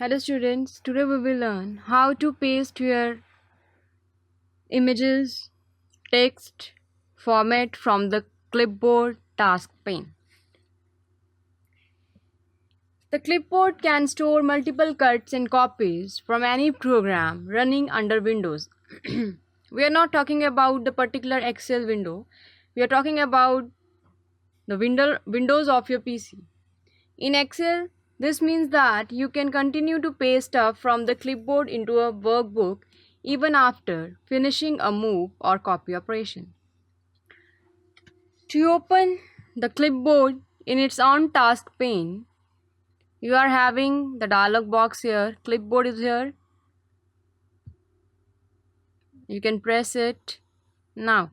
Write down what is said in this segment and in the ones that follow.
Hello students, today we will learn how to paste your images, text, format from the clipboard task pane. The clipboard can store multiple cuts and copies from any program running under Windows. We are not talking about the particular Excel window, we are talking about the windows of your PC. In Excel, this means that you can continue to paste stuff from the clipboard into a workbook even after finishing a move or copy operation. To open the clipboard in its own task pane, you are having the dialog box here. Clipboard is here. You can press it. Now,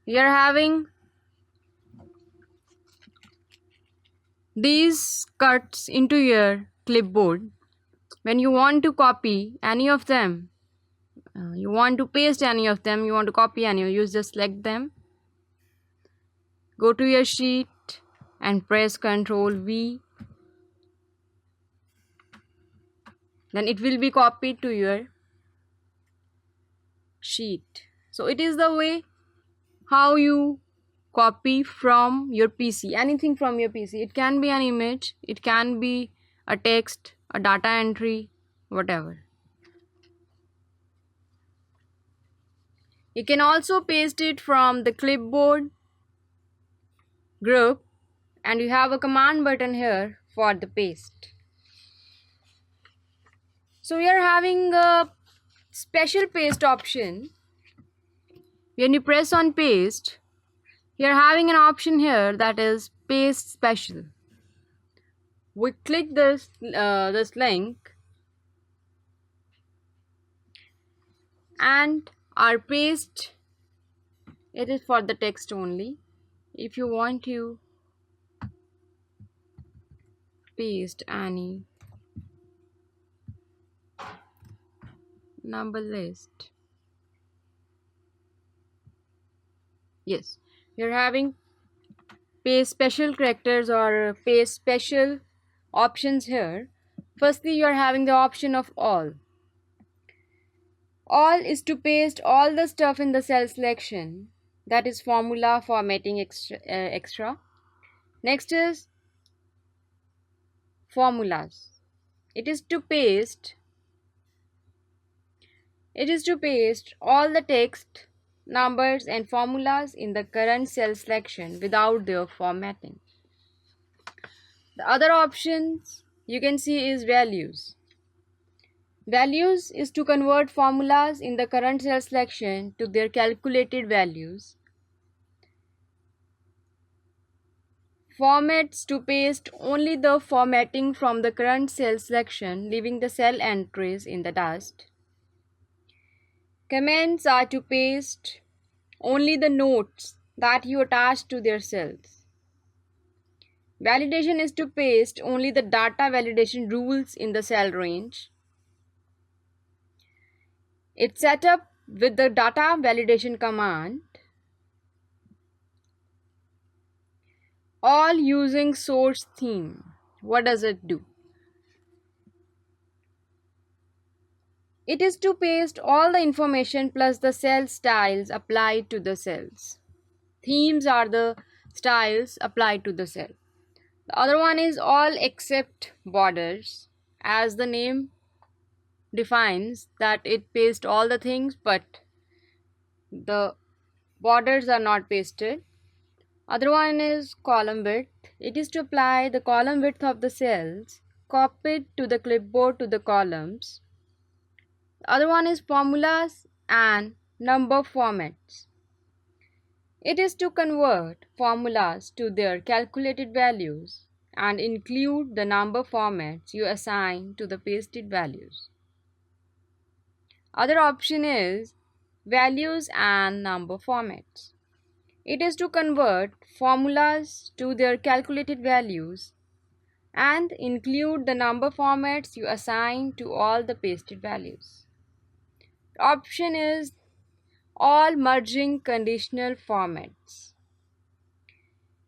you are having these cuts into your clipboard. When you want to copy any of them, you want to paste any of them, you want to copy any, you just select them. Go to your sheet and press Ctrl V. Then it will be copied to your sheet. So it is the way how you copy from your PC, anything from your PC. It can be an image, it can be a text, a data entry, whatever. You can also paste it from the clipboard group, and you have a command button here for the paste. So we are having a special paste option. When you press on paste, you are having an option here that is paste special. We click this link and our paste, it is for the text only. If you want to paste any number list, yes, you're having paste special characters or paste special options here. Firstly, you're having the option of all. All is to paste all the stuff in the cell selection, that is formula formatting extra. Next is formulas. It is to paste all the text, numbers and formulas in the current cell selection without their formatting. The other options you can see is values. Values is to convert formulas in the current cell selection to their calculated values. Formats to paste only the formatting from the current cell selection, leaving the cell entries in the dust. Comments are to paste only the notes that you attach to their cells. Validation is to paste only the data validation rules in the cell range. It's set up with the data validation command. All using source theme. What does it do? It is to paste all the information plus the cell styles applied to the cells. Themes are the styles applied to the cell. The other one is all except borders, as the name defines that it pastes all the things, but the borders are not pasted. Other one is column width. It is to apply the column width of the cells copied to the clipboard to the columns. The other one is formulas and number formats. It is to convert formulas to their calculated values and include the number formats you assign to the pasted values. Other option is values and number formats. It is to convert formulas to their calculated values and include the number formats you assign to all the pasted values. The option is all merging conditional formats.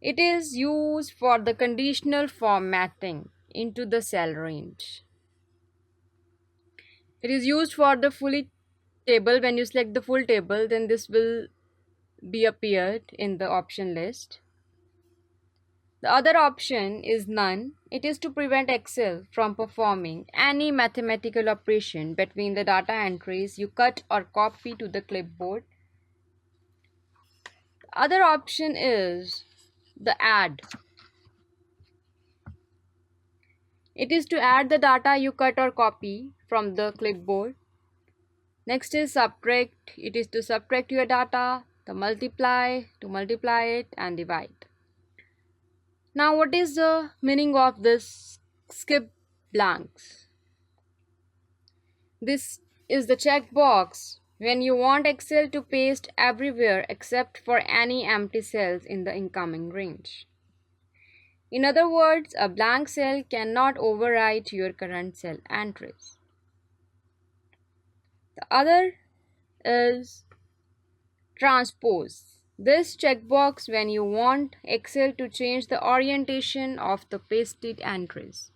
It is used for the conditional formatting into the cell range. It is used for the fully table. When you select the full table, then this will be appeared in the option list. The other option is none. It is to prevent Excel from performing any mathematical operation between the data entries you cut or copy to the clipboard. The other option is the add. It is to add the data you cut or copy from the clipboard. Next is subtract. It is to subtract your data, to multiply it and divide. Now what is the meaning of this skip blanks? This is the checkbox when you want Excel to paste everywhere except for any empty cells in the incoming range. In other words, a blank cell cannot overwrite your current cell entries. The other is transpose. This checkbox when you want Excel to change the orientation of the pasted entries.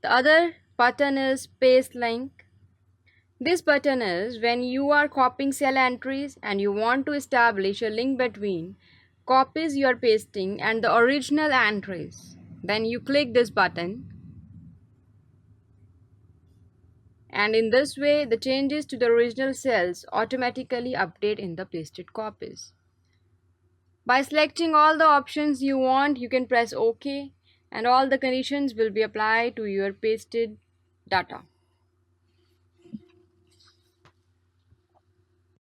The other button is paste link. This button is when you are copying cell entries and you want to establish a link between copies you are pasting and the original entries. Then you click this button, and in this way the changes to the original cells automatically update in the pasted copies. By selecting all the options you want, you can press OK and all the conditions will be applied to your pasted data.